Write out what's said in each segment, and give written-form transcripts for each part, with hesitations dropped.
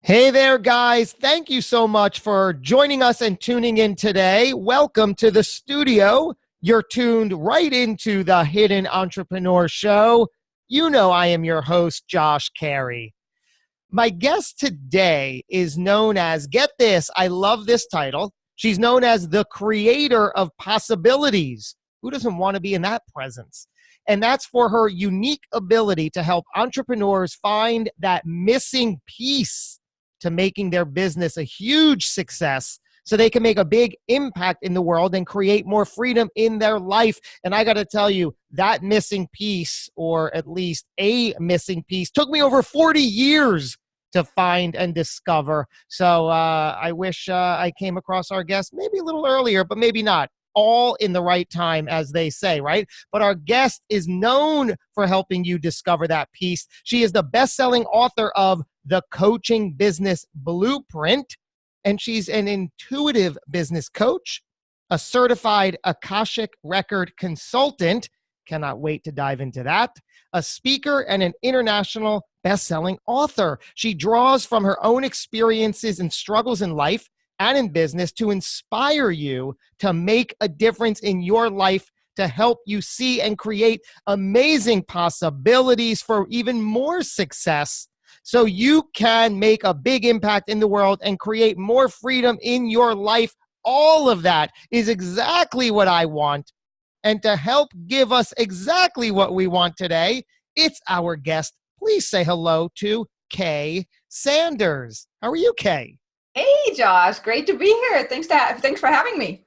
Hey there, guys. Thank you so much for joining us and tuning in today. Welcome to the studio. You're tuned right into the Hidden Entrepreneur Show. You know I am your host, Josh Carey. My guest today is known as, get this, I love this title. She's known as the creator of possibilities. Who doesn't want to be in that presence? And that's for her unique ability to help entrepreneurs find that missing piece to making their business a huge success so they can make a big impact in the world and create more freedom in their life. And I got to tell you, that missing piece, or at least a missing piece, took me over 40 years to find and discover. So I wish I came across our guest maybe a little earlier, but maybe not. All in the right time, as they say, right? But our guest is known for helping you discover that piece. She is the best-selling author of The Coaching Business Blueprint, and she's an intuitive business coach, a certified Akashic record consultant. Cannot wait to dive into that. A speaker and an international best-selling author. She draws from her own experiences and struggles in life and in business to inspire you to make a difference in your life, to help you see and create amazing possibilities for even more success, so you can make a big impact in the world and create more freedom in your life. All of that is exactly what I want. And to help give us exactly what we want today, it's our guest. Please say hello to Kay Sanders. How are you, Kay? Hey, Josh. Great to be here. Thanks for having me.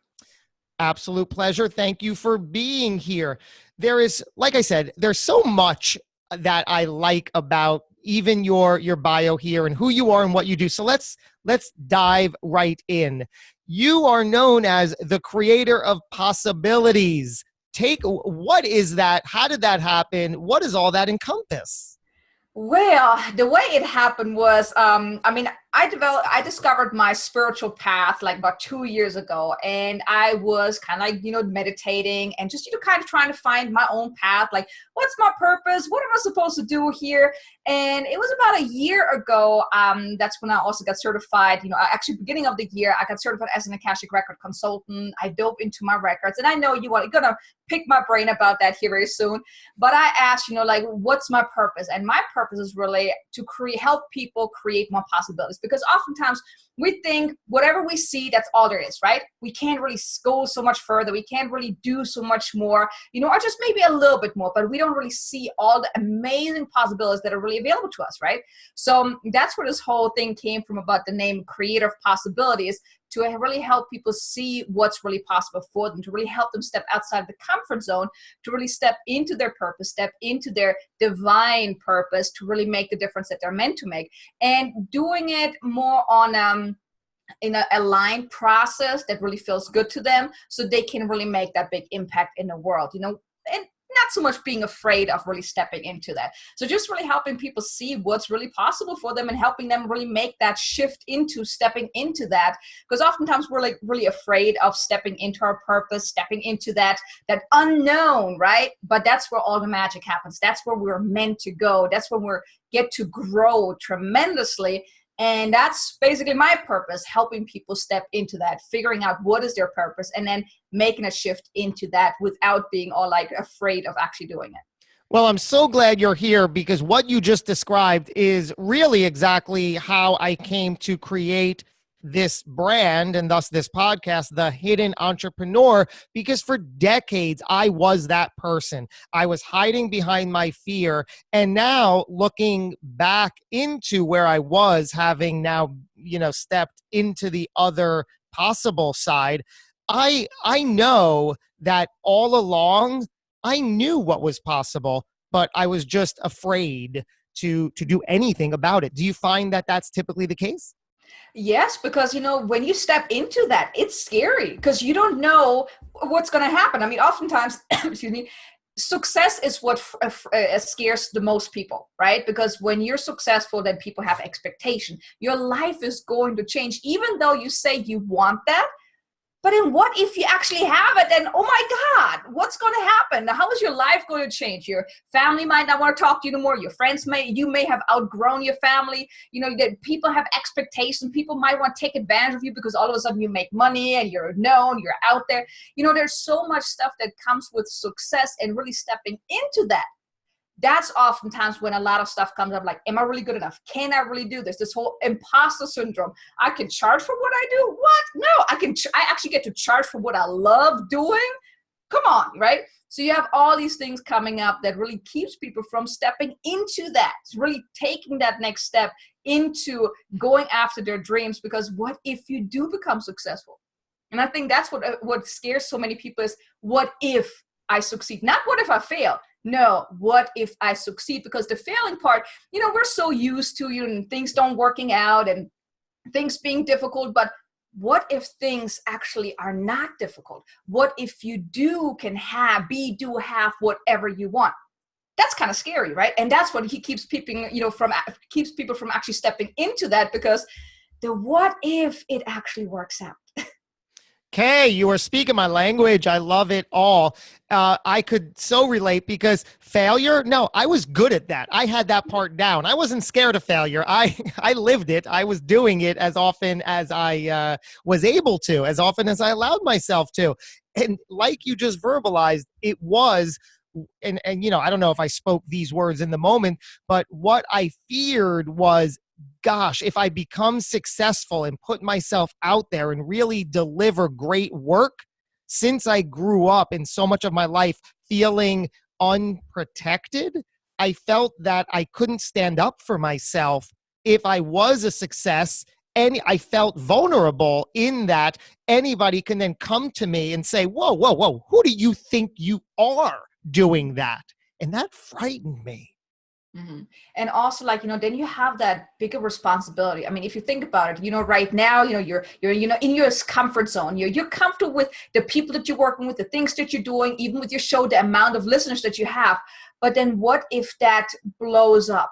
Absolute pleasure. Thank you for being here. There is, like I said, there's so much that I like about even your bio here and who you are and what you do. So let's dive right in. You are known as the creator of possibilities. What is that? How did that happen? What does all that encompass? Well, the way it happened was, I discovered my spiritual path like about 2 years ago, and I was kind of like, meditating and just, kind of trying to find my own path. Like, what's my purpose? What am I supposed to do here? And it was about a year ago. That's when I also got certified. Actually, beginning of the year, I got certified as an Akashic record consultant. I dove into my records, and I know you're gonna pick my brain about that here very soon. But I asked, what's my purpose? And my purpose is really to help people create more possibilities. Because oftentimes we think whatever we see, that's all there is, right? We can't really go so much further. We can't really do so much more, or just maybe a little bit more, but we don't really see all the amazing possibilities that are really available to us, right? So that's where this whole thing came from, about the name Creative Possibilities, to really help people see what's really possible for them, to really help them step outside the comfort zone, to really step into their purpose, step into their divine purpose, to really make the difference that they're meant to make. And doing it more on in a aligned process that really feels good to them, so they can really make that big impact in the world, and not so much being afraid of really stepping into that. So just really helping people see what's really possible for them and helping them really make that shift into stepping into that. Because oftentimes we're like really afraid of stepping into our purpose, stepping into that unknown, right? But that's where all the magic happens. That's where we're meant to go. That's when we get to grow tremendously. And that's basically my purpose, helping people step into that, figuring out what is their purpose, and then making a shift into that without being all like afraid of actually doing it. Well, I'm so glad you're here, because what you just described is really exactly how I came to create this brand and thus this podcast, The Hidden Entrepreneur, because for decades I was that person. I was hiding behind my fear, and now looking back into where I was, having now, stepped into the other possible side, I know that all along I knew what was possible, but I was just afraid to do anything about it. Do you find that that's typically the case? Yes, because when you step into that, it's scary because you don't know what's going to happen. I mean, oftentimes, excuse me, success is what scares the most people, right? Because when you're successful, then people have expectation. Your life is going to change, even though you say you want that. But then what if you actually have it? Then, oh my God, what's going to happen? How is your life going to change? Your family might not want to talk to you anymore. Your friends you may have outgrown your family. You know, that people have expectations. People might want to take advantage of you because all of a sudden you make money and you're known, you're out there. You know, there's so much stuff that comes with success, and really stepping into that. That's oftentimes when a lot of stuff comes up, like, am I really good enough? Can I really do this? This whole imposter syndrome. I can charge for what I do. What? No, I actually get to charge for what I love doing. Come on, right? So you have all these things coming up that really keeps people from stepping into that. It's really taking that next step into going after their dreams, because what if you do become successful? And I think that's what scares so many people is, what if I succeed? Not what if I fail. No, what if I succeed? Because the failing part, you know, we're so used to, you know, things don't working out and things being difficult. But what if things actually are not difficult? What if you do have whatever you want? That's kind of scary, right? And that's what he keeps people, you know, keeps people from actually stepping into that, because the what if it actually works out. Kay, you are speaking my language. I love it all. I could so relate, because failure, no, I was good at that. I had that part down. I wasn't scared of failure. I lived it. I was doing it as often as I was able to, as often as I allowed myself to. And like you just verbalized, it was, and you know, I don't know if I spoke these words in the moment, but what I feared was, gosh, if I become successful and put myself out there and really deliver great work, since I grew up in so much of my life feeling unprotected, I felt that I couldn't stand up for myself if I was a success. And I felt vulnerable in that anybody can then come to me and say, whoa, whoa, whoa, who do you think you are doing that? And that frightened me. Mm-hmm. And also, like, you know, then you have that bigger responsibility. I mean, if you think about it, you know, right now, you know, you're you know, in your comfort zone. You're comfortable with the people that you're working with, the things that you're doing, even with your show, the amount of listeners that you have. But then what if that blows up?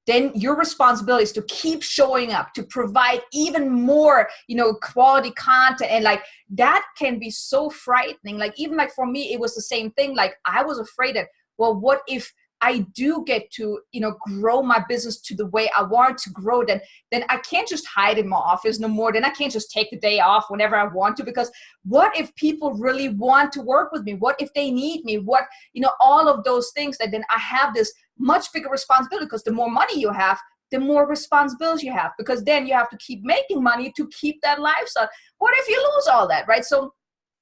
Then your responsibility is to keep showing up, to provide even more, you know, quality content. And like, that can be so frightening. Like, even like for me, it was the same thing. Like, I was afraid that, well, what if I do get to, you know, grow my business to the way I want to grow, then I can't just hide in my office no more. Then I can't just take the day off whenever I want to, because what if people really want to work with me? What if they need me? What, you know, all of those things, that then I have this much bigger responsibility, because the more money you have, the more responsibility you have, because then you have to keep making money to keep that lifestyle. What if you lose all that, right? So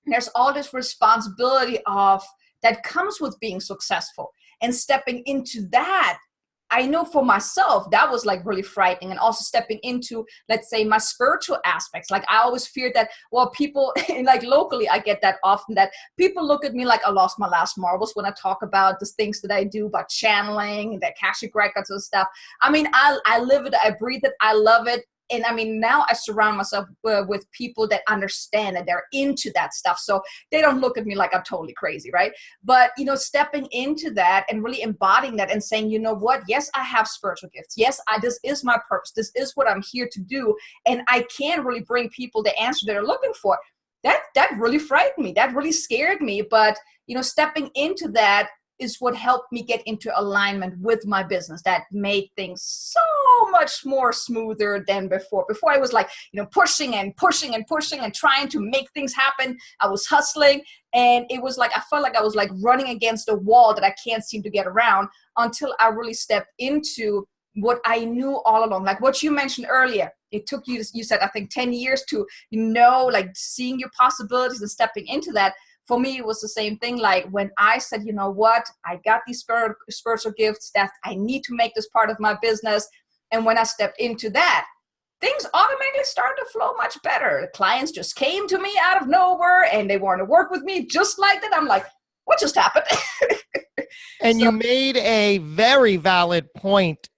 there's all this responsibility that comes with being successful. And stepping into that, I know for myself, that was like really frightening. And also stepping into, let's say, my spiritual aspects. Like, I always feared that, well, people, like locally, I get that often, that people look at me like I lost my last marbles when I talk about the things that I do, about channeling, the Akashic records and stuff. I mean, I live it, I breathe it, I love it. And I mean, now I surround myself with people that understand, and they're into that stuff. So they don't look at me like I'm totally crazy, right? But, you know, stepping into that and really embodying that and saying, you know what? Yes, I have spiritual gifts. Yes, this is my purpose. This is what I'm here to do. And I can really bring people the answer they're looking for. That really frightened me. That really scared me. But, you know, stepping into that is what helped me get into alignment with my business. That made things so much more smoother than before. Before I was like, you know, pushing and pushing and pushing and trying to make things happen. I was hustling, and it was like, I felt like I was like running against a wall that I can't seem to get around, until I really stepped into what I knew all along. Like what you mentioned earlier, it took you said, I think 10 years to, you know, like seeing your possibilities and stepping into that. For me, it was the same thing. Like when I said, you know what, I got these spiritual gifts, that I need to make this part of my business. And when I stepped into that, things automatically started to flow much better. The clients just came to me out of nowhere, and they want to work with me just like that. I'm like, what just happened? And you made a very valid point,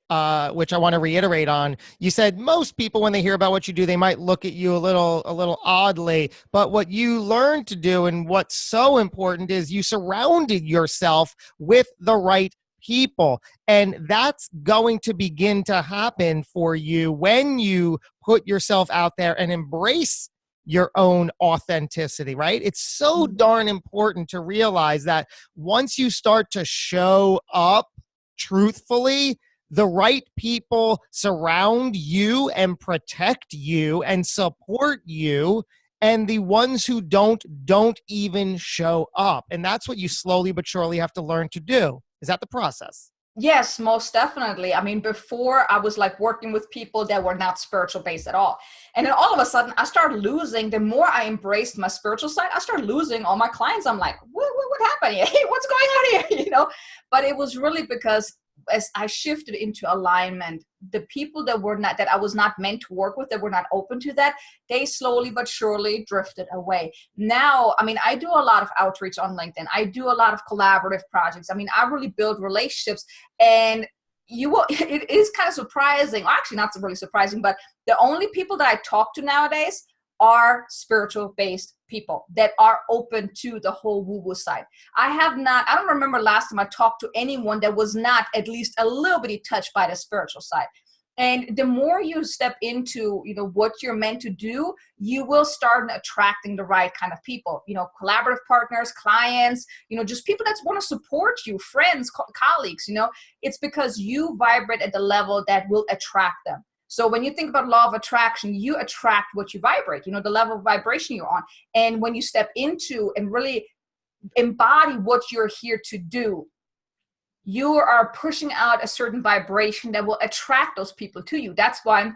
which I want to reiterate on. You said most people, when they hear about what you do, they might look at you a little oddly. But what you learned to do, and what's so important, is you surrounded yourself with the right people. And that's going to begin to happen for you when you put yourself out there and embrace your own authenticity, right? It's so darn important to realize that once you start to show up truthfully, the right people surround you and protect you and support you, and the ones who don't even show up. And that's what you slowly but surely have to learn to do. Is that the process? Yes, most definitely. I mean, before I was like working with people that were not spiritual based at all. And then all of a sudden I started losing, the more I embraced my spiritual side, I started losing all my clients. I'm like, what happened here? Hey, what's going on here? But it was really because as I shifted into alignment, the people that were not, that I was not meant to work with, that were not open to that, they slowly but surely drifted away. Now, I mean, I do a lot of outreach on LinkedIn. I do a lot of collaborative projects. I mean, I really build relationships, and it is kind of surprising, or actually not really surprising, but the only people that I talk to nowadays are spiritual based people that are open to the whole woo-woo side. I don't remember last time I talked to anyone that was not at least a little bit touched by the spiritual side. And the more you step into, what you're meant to do, you will start attracting the right kind of people, collaborative partners, clients, just people that want to support you, friends, colleagues, it's because you vibrate at the level that will attract them. So when you think about law of attraction, you attract what you vibrate, the level of vibration you're on. And when you step into and really embody what you're here to do, you are pushing out a certain vibration that will attract those people to you. That's why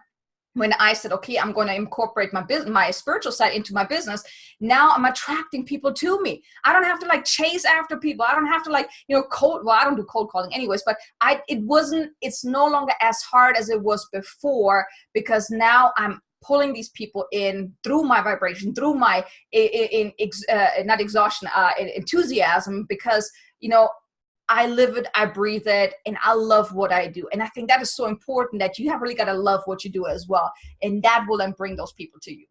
when I said, okay, I'm going to incorporate my spiritual side into my business, now I'm attracting people to me. I don't have to like chase after people. I don't have to like, cold. Well, I don't do cold calling anyways, but it's no longer as hard as it was before, because now I'm pulling these people in through my vibration, through my not exhaustion, enthusiasm, because, I live it, I breathe it, and I love what I do. And I think that is so important, that you have really got to love what you do as well. And that will then bring those people to you.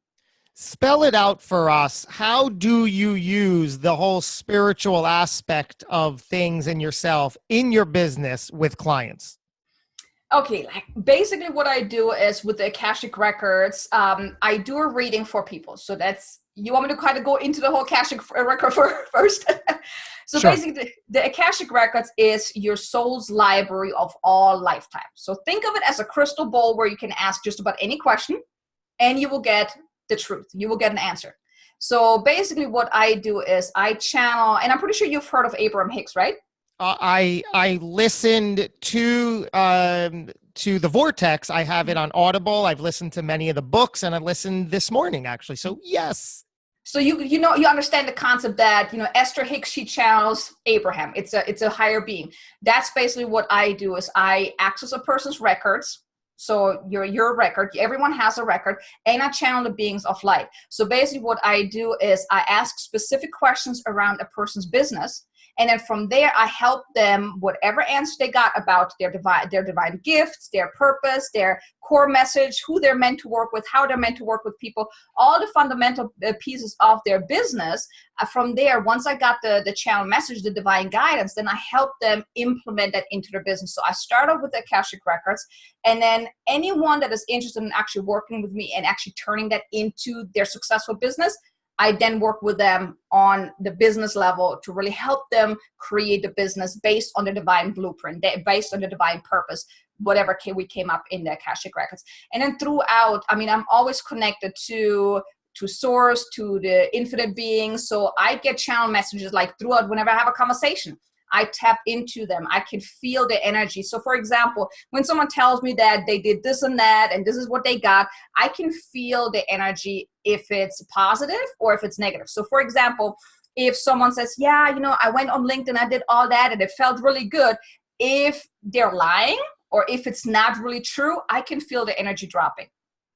Spell it out for us. How do you use the whole spiritual aspect of things in yourself in your business with clients? Okay, like basically what I do is with the Akashic records, I do a reading for people. So you want me to kind of go into the whole Akashic record first? So Sure. basically, the Akashic records is your soul's library of all lifetimes. So think of it as a crystal ball where you can ask just about any question and you will get the truth. You will get an answer. So basically what I do is I channel, and I'm pretty sure you've heard of Abraham Hicks, right? I listened to the Vortex. I have it on Audible. I've listened to many of the books, and I listened this morning actually. So yes. So you understand the concept that Esther Hicks, she channels Abraham. It's a higher being. That's basically what I do is I access a person's records. So your record, everyone has a record, and I channel the beings of light. So basically what I do is I ask specific questions around a person's business. And then from there, I help them, whatever answer they got about their divine gifts, their purpose, their core message, who they're meant to work with, how they're meant to work with people, all the fundamental pieces of their business. From there, once I got the channel message, the divine guidance, then I help them implement that into their business. So I start off with the Akashic records, and then anyone that is interested in actually working with me and actually turning that into their successful business, I then work with them on the business level to really help them create the business based on the divine blueprint, based on the divine purpose, whatever we came up in the Akashic records. And then throughout, I mean, I'm always connected to source, to the infinite beings. So I get channel messages like throughout whenever I have a conversation. I tap into them. I can feel the energy. So for example, when someone tells me that they did this and that, and this is what they got, I can feel the energy if it's positive or if it's negative. So for example, if someone says, yeah, I went on LinkedIn, I did all that and it felt really good. If they're lying or if it's not really true, I can feel the energy dropping.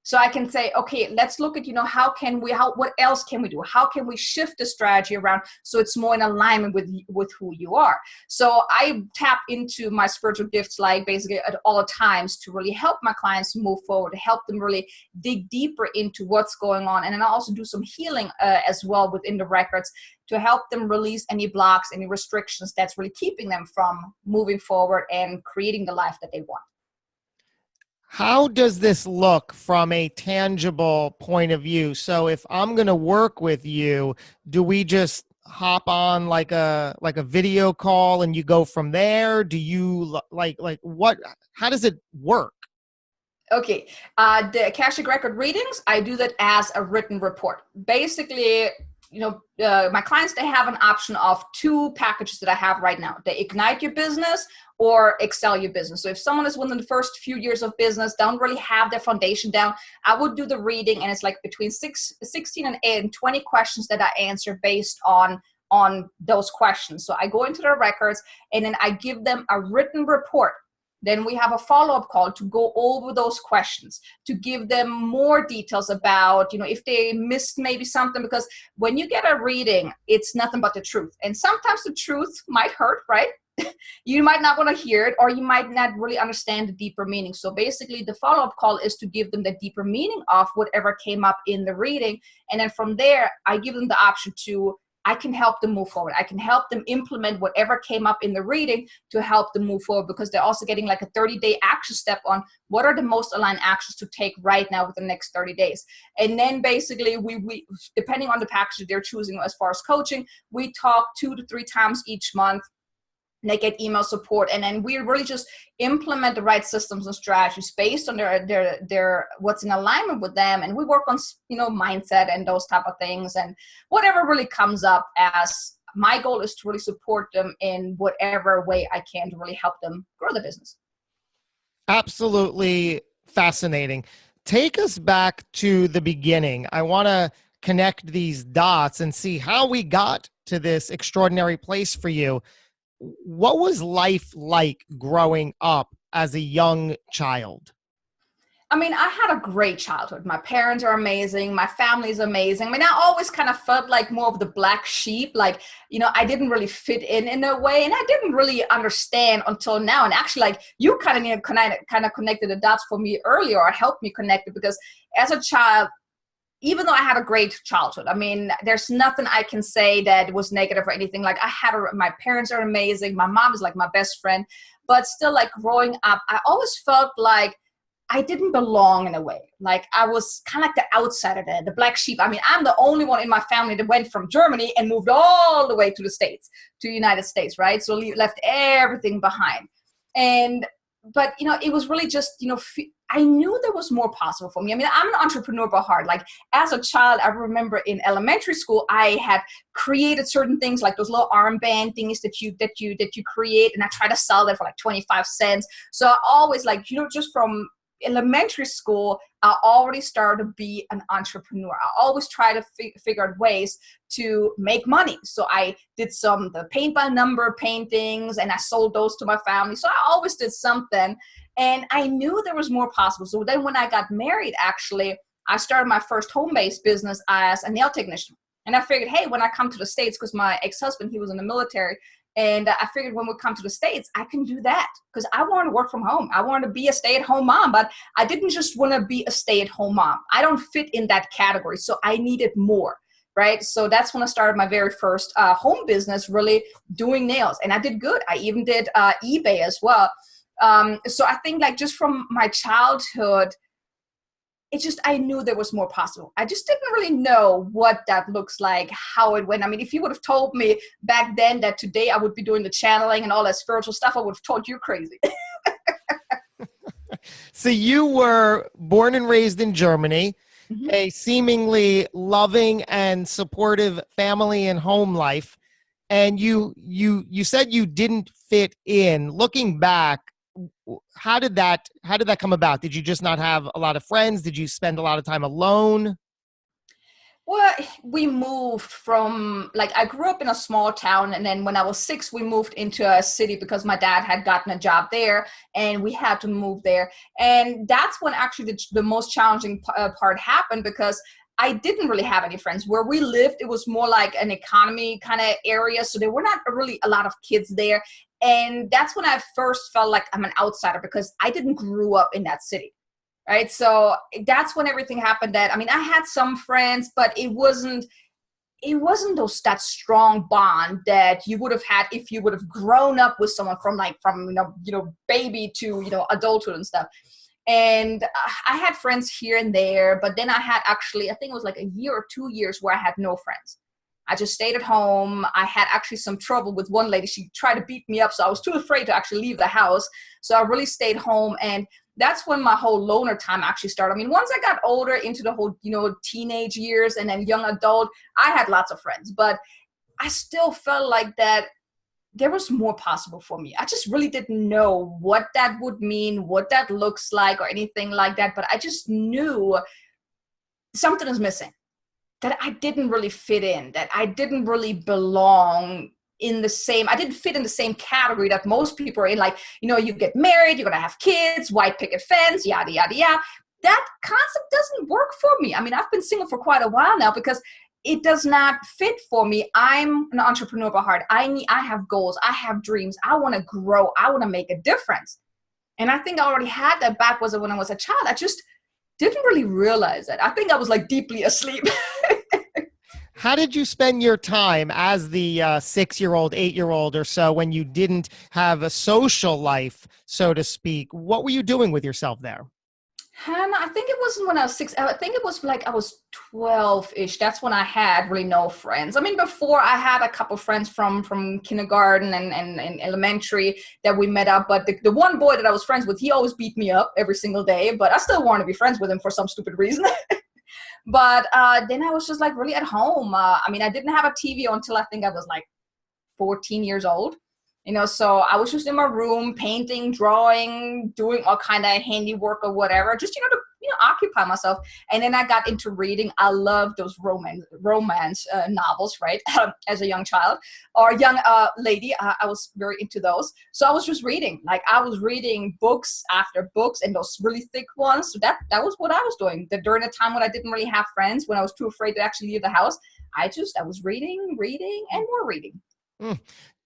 So I can say, okay, let's look at, what else can we do? How can we shift the strategy around so it's more in alignment with who you are? So I tap into my spiritual gifts, like basically at all times, to really help my clients move forward, to help them really dig deeper into what's going on. And then I also do some healing as well within the records to help them release any blocks, any restrictions that's really keeping them from moving forward and creating the life that they want. How does this look from a tangible point of view? So if I'm going to work with you, do we just hop on like a video call and you go from there? Do you like what, how does it work? Okay, the Akashic record readings, I do that as a written report. Basically, my clients, they have an option of two packages that I have right now. They ignite your business or excel your business. So if someone is within the first few years of business, don't really have their foundation down, I would do the reading, and it's like between 16 and 20 questions that I answer based on those questions. So I go into their records and then I give them a written report. Then we have a follow-up call to go over those questions, to give them more details about, if they missed maybe something, because when you get a reading, it's nothing but the truth. And sometimes the truth might hurt, right? You might not want to hear it, or you might not really understand the deeper meaning. So basically the follow-up call is to give them the deeper meaning of whatever came up in the reading. And then from there, I give them the option to, I can help them move forward. I can help them implement whatever came up in the reading to help them move forward, because they're also getting like a 30-day action step on what are the most aligned actions to take right now within the next 30 days. And then basically we depending on the package they're choosing as far as coaching, we talk 2 to 3 times each month. They get email support, and then we really just implement the right systems and strategies based on their what's in alignment with them, and we work on mindset and those type of things, and whatever really comes up. As my goal is to really support them in whatever way I can to really help them grow the business. Absolutely fascinating. Take us back to the beginning. I want to connect these dots and see how we got to this extraordinary place for you. What was life like growing up as a young child? I mean, I had a great childhood. My parents are amazing. My family's amazing. I mean, I always kind of felt like more of the black sheep. Like, I didn't really fit in a way, and I didn't really understand until now. And actually, like, you kind of connected the dots for me earlier, or helped me connect it, because as a child, even though I had a great childhood, I mean, there's nothing I can say that was negative or anything. Like, my parents are amazing. My mom is like my best friend, but still, like, growing up, I always felt like I didn't belong in a way. Like, I was kind of like the outsider there, the black sheep. I mean, I'm the only one in my family that went from Germany and moved all the way to the States, to the United States, right? So left everything behind. But it was really just, I knew there was more possible for me. I mean, I'm an entrepreneur by heart. Like, as a child, I remember in elementary school, I had created certain things, like those little armband things that you create, and I try to sell them for like 25 cents. So I always, like, just from elementary school, I already started to be an entrepreneur. I always try to figure out ways to make money. So I did the paint by number paintings, and I sold those to my family. So I always did something, and I knew there was more possible. So then when I got married, actually, I started my first home-based business as a nail technician. And I figured, hey, when I come to the States, because my ex-husband, he was in the military, and I figured when we come to the States, I can do that, because I want to work from home. I want to be a stay-at-home mom, but I didn't just want to be a stay-at-home mom. I don't fit in that category, so I needed more, right? So that's when I started my very first home business, really doing nails, and I did good. I even did eBay as well. So I think, like, just from my childhood, I knew there was more possible. I just didn't really know what that looks like, how it went. I mean, if you would have told me back then that today I would be doing the channeling and all that spiritual stuff, I would have told you crazy. So you were born and raised in Germany, a seemingly loving and supportive family and home life. And you said you didn't fit in. Looking back, how did that come about? Did you just not have a lot of friends? Did you spend a lot of time alone? Well, we moved from, like, I grew up in a small town, and then when I was 6, we moved into a city because my dad had gotten a job there, and we had to move there. And that's when actually the most challenging part happened, because I didn't really have any friends. Where we lived, it was more like an economy kind of area, so there were not really a lot of kids there. And that's when I first felt like I'm an outsider, because I didn't grow up in that city. Right. So that's when everything happened. That, I mean, I had some friends, but it wasn't that strong bond that you would have had if you would have grown up with someone from baby to, adulthood and stuff. And I had friends here and there, but then I had actually, I think it was like a year or 2 years where I had no friends. I just stayed at home. I had actually some trouble with one lady. She tried to beat me up, so I was too afraid to actually leave the house. So I really stayed home, and that's when my whole loner time actually started. I mean, once I got older into the whole, teenage years and then young adult, I had lots of friends, but I still felt like that there was more possible for me. I just really didn't know what that would mean, what that looks like, or anything like that. But I just knew something is missing, that I didn't really fit in, that I didn't really belong in the same, I didn't fit in the same category that most people are in. Like, you get married, you're going to have kids, white picket fence, yada, yada, yada. That concept doesn't work for me. I mean, I've been single for quite a while now because it does not fit for me. I'm an entrepreneur by heart. I have goals. I have dreams. I want to grow. I want to make a difference. And I think I already had that back when I was a child. I just didn't really realize it. I think I was like deeply asleep. How did you spend your time as the 6-year-old, 8-year-old or so when you didn't have a social life, so to speak? What were you doing with yourself there? Hannah, I think it wasn't when I was 6. I think it was like I was 12-ish. That's when I had really no friends. I mean, before I had a couple friends from kindergarten and elementary that we met up. But the one boy that I was friends with, he always beat me up every single day. But I still wanted to be friends with him for some stupid reason. But then I was just like really at home. I mean, I didn't have a TV until I think I was like 14 years old. So I was just in my room painting, drawing, doing all kind of handiwork or whatever, just to occupy myself. And then I got into reading. I love those romance novels, right? As a young child or young lady, I was very into those. So I was just reading. Like I was reading books after books, and those really thick ones. So that was what I was doing. During the time when I didn't really have friends, when I was too afraid to actually leave the house, I was reading, and more reading. Mm.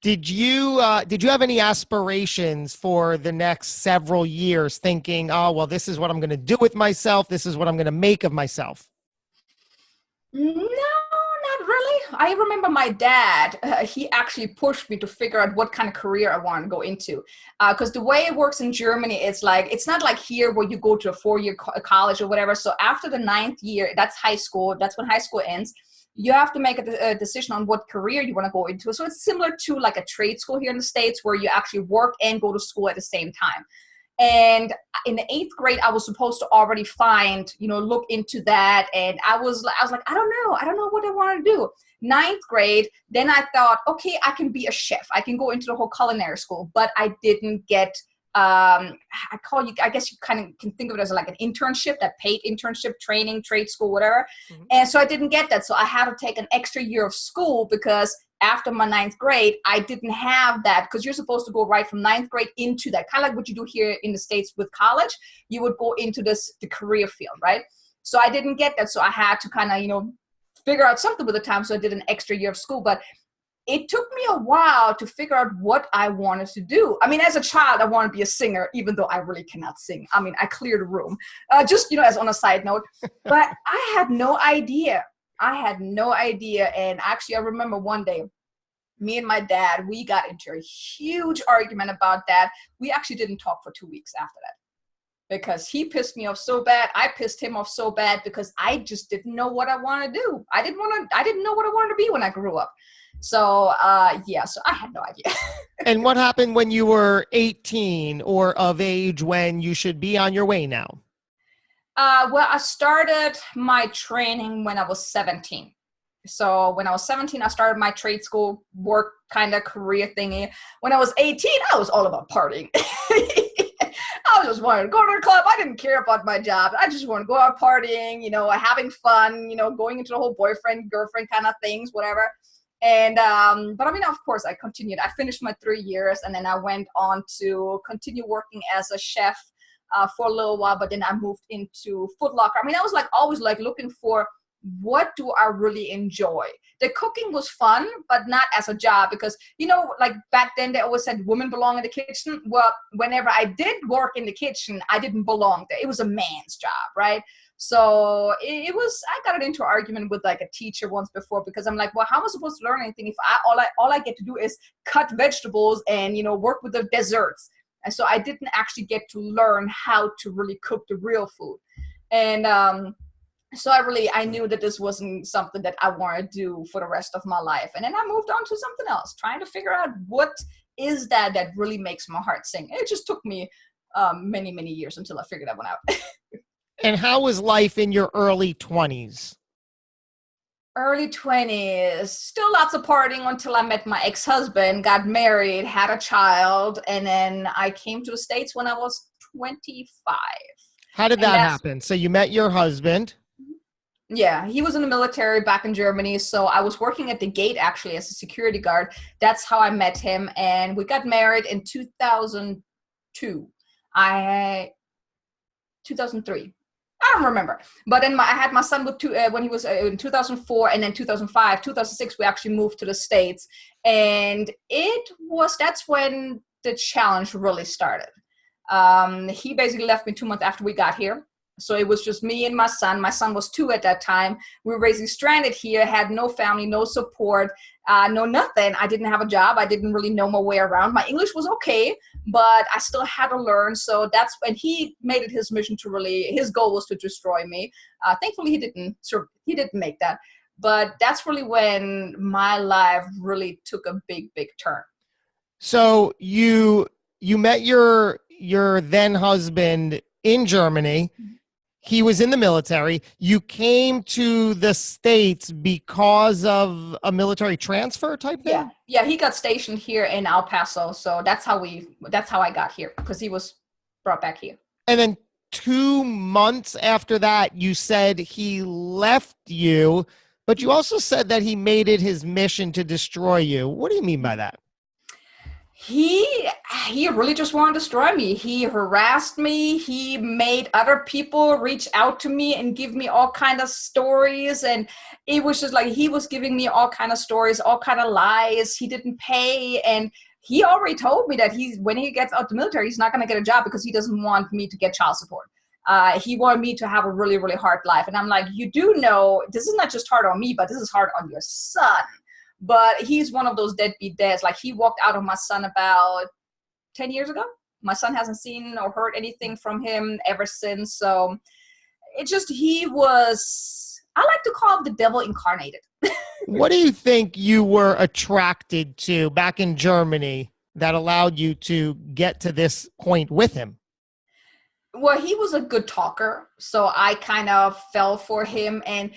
Did you have any aspirations for the next several years thinking, oh, well, this is what I'm going to do with myself. This is what I'm going to make of myself? No, not really. I remember my dad, he actually pushed me to figure out what kind of career I wanted to go into. Because the way it works in Germany, it's not like here where you go to a 4-year college or whatever. So after the 9th year, that's high school. That's when high school ends. You have to make a decision on what career you want to go into. So it's similar to like a trade school here in the States where you actually work and go to school at the same time. And in the 8th grade, I was supposed to already look into that. And I was like, I don't know what I want to do. 9th grade, then I thought, okay, I can be a chef. I can go into the whole culinary school, but I didn't get I guess you kind of can think of it as like an internship, that paid internship, training, trade school, whatever. Mm-hmm. And so I didn't get that. So I had to take an extra year of school because after my 9th grade, I didn't have that, because you're supposed to go right from 9th grade into that, kind of like what you do here in the States with college. You would go into the career field, right? So I didn't get that. So I had to kind of, figure out something with the time. So I did an extra year of school, but it took me a while to figure out what I wanted to do. I mean, as a child, I wanted to be a singer, even though I really cannot sing. I mean, I cleared a room, just, as on a side note, but I had no idea. And actually, I remember one day, me and my dad, we got into a huge argument about that. We actually didn't talk for 2 weeks after that, because he pissed me off so bad. I pissed him off so bad because I just didn't know what I wanted to do. I didn't know what I wanted to be when I grew up. So, so I had no idea. And what happened when you were 18 or of age when you should be on your way now? Well, I started my training when I was 17. So when I was 17, I started my trade school work kind of career thingy. When I was 18, I was all about partying. I just wanted to go to the club. I didn't care about my job. I just wanted to go out partying, having fun, going into the whole boyfriend, girlfriend kind of things, whatever. And, but I mean, of course, I continued. I finished my 3 years, and then I went on to continue working as a chef for a little while, but then I moved into Foot Locker. I mean, I was always looking for, what do I really enjoy? The cooking was fun, but not as a job, because, back then they always said women belong in the kitchen. Well, whenever I did work in the kitchen, I didn't belong there. It was a man's job, right? So I got into an argument with a teacher once before, because I'm like, well, how am I supposed to learn anything if all I get to do is cut vegetables and, work with the desserts? And so I didn't actually get to learn how to really cook the real food. And so I knew that this wasn't something that I want to do for the rest of my life. And then I moved on to something else, trying to figure out what is that really makes my heart sing. And it just took me many, many years until I figured that one out. And how was life in your early 20s? Early 20s, still lots of partying until I met my ex-husband, got married, had a child, and then I came to the States when I was 25. How did that happen? So you met your husband. Yeah, he was in the military back in Germany. So I was working at the gate actually as a security guard. That's how I met him. And we got married in 2002. 2003. I don't remember. But then I had my son with when he was in 2004, and then 2005, 2006, we actually moved to the States. And that's when the challenge really started. He basically left me 2 months after we got here. So it was just me and my son. My son was 2 at that time. We were basically stranded here, had no family, no support, no nothing. I didn't have a job. I didn't really know my way around. My English was okay, but I still had to learn. So that's when he made it his mission his goal was to destroy me. Thankfully, he didn't make that. But that's really when my life really took a big, big turn. So you met your then husband in Germany. He was in the military. You came to the States because of a military transfer type thing? Yeah, he got stationed here in El Paso. So that's how I got here, because he was brought back here. And then 2 months after that, you said he left you, but you also said that he made it his mission to destroy you. What do you mean by that? He really just wanted to destroy me. He harassed me. He made other people reach out to me and give me all kind of stories. And it was just like he was giving me all kind of stories, all kind of lies. He didn't pay. And he already told me that when he gets out the military, he's not going to get a job because he doesn't want me to get child support. He wanted me to have a really, really hard life. And I'm like, you do know this is not just hard on me, but this is hard on your son. But he's one of those deadbeat dads. Like, he walked out on my son about 10 years ago. My son hasn't seen or heard anything from him ever since. So I like to call him the devil incarnated. What do you think you were attracted to back in Germany that allowed you to get to this point with him? Well, he was a good talker, so I kind of fell for him. And,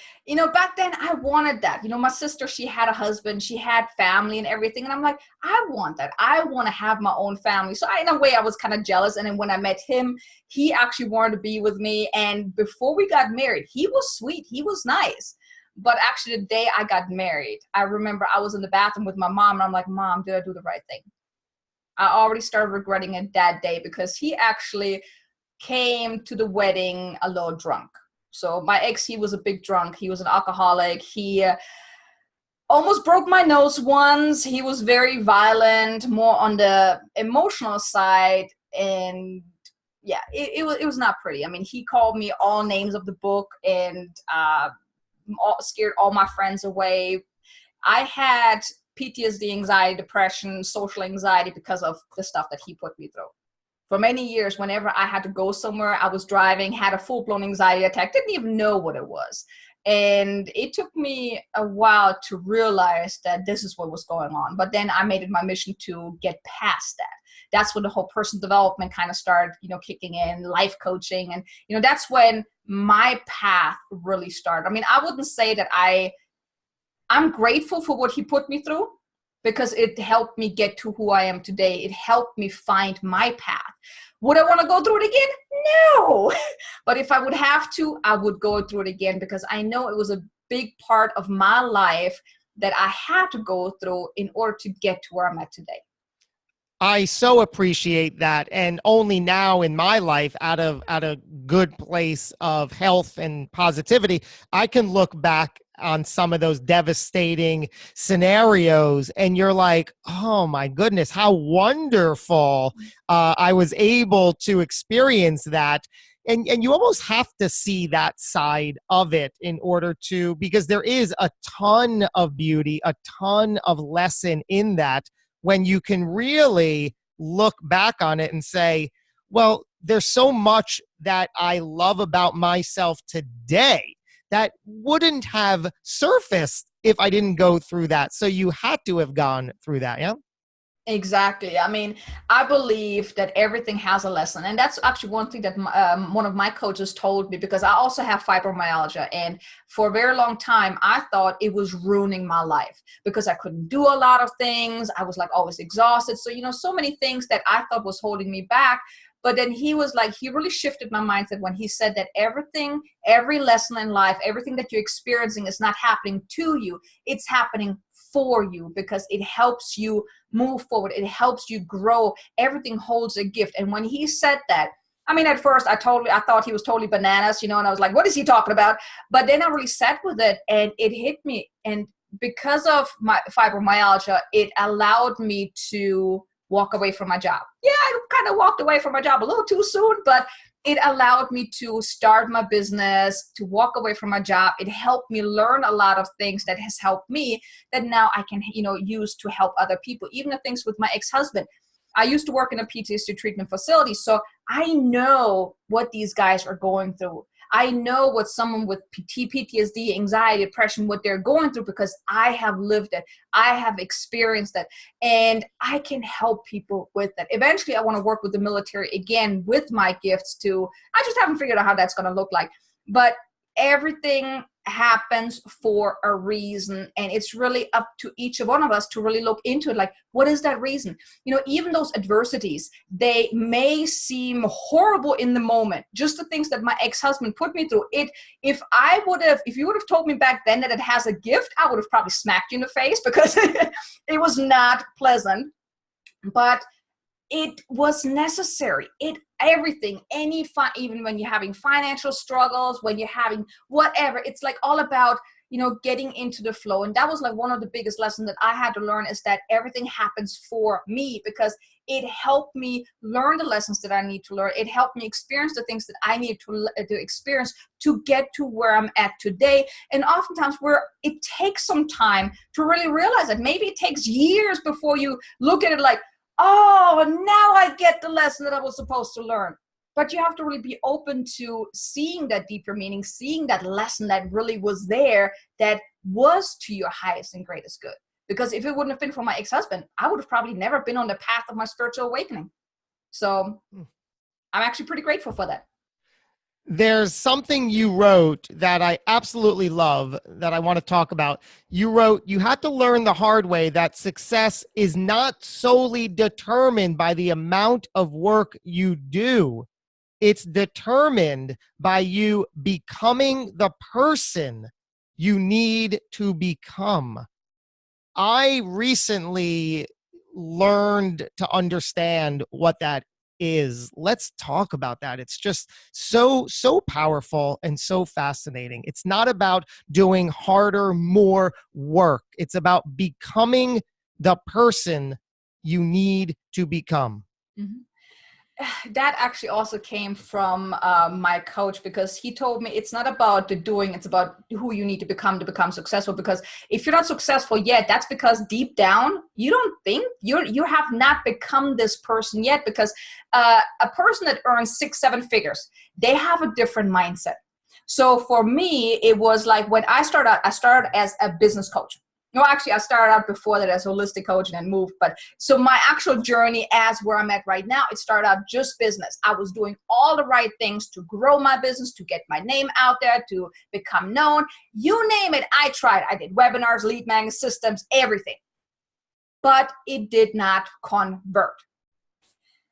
back then I wanted that. My sister, she had a husband, she had family and everything. And I'm like, I want that. I want to have my own family. So in a way, I was kind of jealous. And then when I met him, he actually wanted to be with me. And before we got married, he was sweet. He was nice. But actually, the day I got married, I remember I was in the bathroom with my mom. And I'm like, Mom, did I do the right thing? I already started regretting it that day, because he actually came to the wedding a little drunk. So my ex, he was a big drunk. He was an alcoholic. He almost broke my nose once. He was very violent, more on the emotional side. And yeah, it was not pretty. I mean, he called me all names of the book and scared all my friends away. I had PTSD, anxiety, depression, social anxiety because of the stuff that he put me through. For many years, whenever I had to go somewhere, I was driving, had a full-blown anxiety attack, didn't even know what it was. And it took me a while to realize that this is what was going on. But then I made it my mission to get past that. That's when the whole personal development kind of started, kicking in, life coaching. And, that's when my path really started. I mean, I wouldn't say that I'm grateful for what he put me through, because it helped me get to who I am today. It helped me find my path. Would I want to go through it again? No. But if I would have to, I would go through it again, because I know it was a big part of my life that I had to go through in order to get to where I'm at today. I so appreciate that. And only now in my life, out of a good place of health and positivity, I can look back on some of those devastating scenarios and you're like, oh my goodness, how wonderful I was able to experience that. And you almost have to see that side of it in order to, because there is a ton of beauty, a ton of lesson in that, when you can really look back on it and say, well, there's so much that I love about myself today that wouldn't have surfaced if I didn't go through that. So you had to have gone through that. Yeah. Exactly. I mean, I believe that everything has a lesson. And that's actually one thing that one of my coaches told me, because I also have fibromyalgia. And for a very long time, I thought it was ruining my life because I couldn't do a lot of things. I was like always exhausted. So, so many things that I thought was holding me back. But then he was like, he really shifted my mindset when he said that everything, every lesson in life, everything that you're experiencing is not happening to you. It's happening for you because it helps you move forward. It helps you grow. Everything holds a gift. And when he said that, I mean, at first I thought he was totally bananas, and I was like, what is he talking about? But then I really sat with it and it hit me. And because of my fibromyalgia, it allowed me to walk away from my job. Yeah, I kind of walked away from my job a little too soon, but it allowed me to start my business, to walk away from my job. It helped me learn a lot of things that has helped me that now I can, use to help other people. Even the things with my ex-husband. I used to work in a PTSD treatment facility, so I know what these guys are going through. I know what someone with PTSD, anxiety, depression, what they're going through because I have lived it. I have experienced it, and I can help people with it. Eventually, I want to work with the military again with my gifts too. I just haven't figured out how that's going to look like, but everything happens for a reason, and it's really up to each one of us to really look into it. Like, what is that reason? Even those adversities, they may seem horrible in the moment, just the things that my ex-husband put me through. If you would have told me back then that it has a gift, I would have probably smacked you in the face because it was not pleasant, but it was necessary. Everything, even when you're having financial struggles, when you're having whatever, it's like all about, getting into the flow. And that was like one of the biggest lessons that I had to learn, is that everything happens for me because it helped me learn the lessons that I need to learn. It helped me experience the things that I need to experience to get to where I'm at today. And oftentimes it takes some time to really realize that. Maybe it takes years before you look at it like, oh, now I get the lesson that I was supposed to learn. But you have to really be open to seeing that deeper meaning, seeing that lesson that really was there, that was to your highest and greatest good. Because if it wouldn't have been for my ex-husband, I would have probably never been on the path of my spiritual awakening. So I'm actually pretty grateful for that. There's something you wrote that I absolutely love that I want to talk about. You wrote, you had to learn the hard way that success is not solely determined by the amount of work you do. It's determined by you becoming the person you need to become. I recently learned to understand what that is. Let's talk about that. It's just so powerful and so fascinating. It's not about doing harder, more work. It's about becoming the person you need to become. Mm-hmm. That actually also came from my coach, because he told me it's not about the doing, it's about who you need to become successful. Because if you're not successful yet, that's because deep down you don't think you have not become this person yet. Because a person that earns 6-7 figures, they have a different mindset. So for me, it was like when I started as a business coach. No, actually, I started out before that as a holistic coach and then moved. But so my actual journey as where I'm at right now, it started out just business. I was doing all the right things to grow my business, to get my name out there, to become known. You name it, I tried. I did webinars, lead magnet systems, everything. But it did not convert.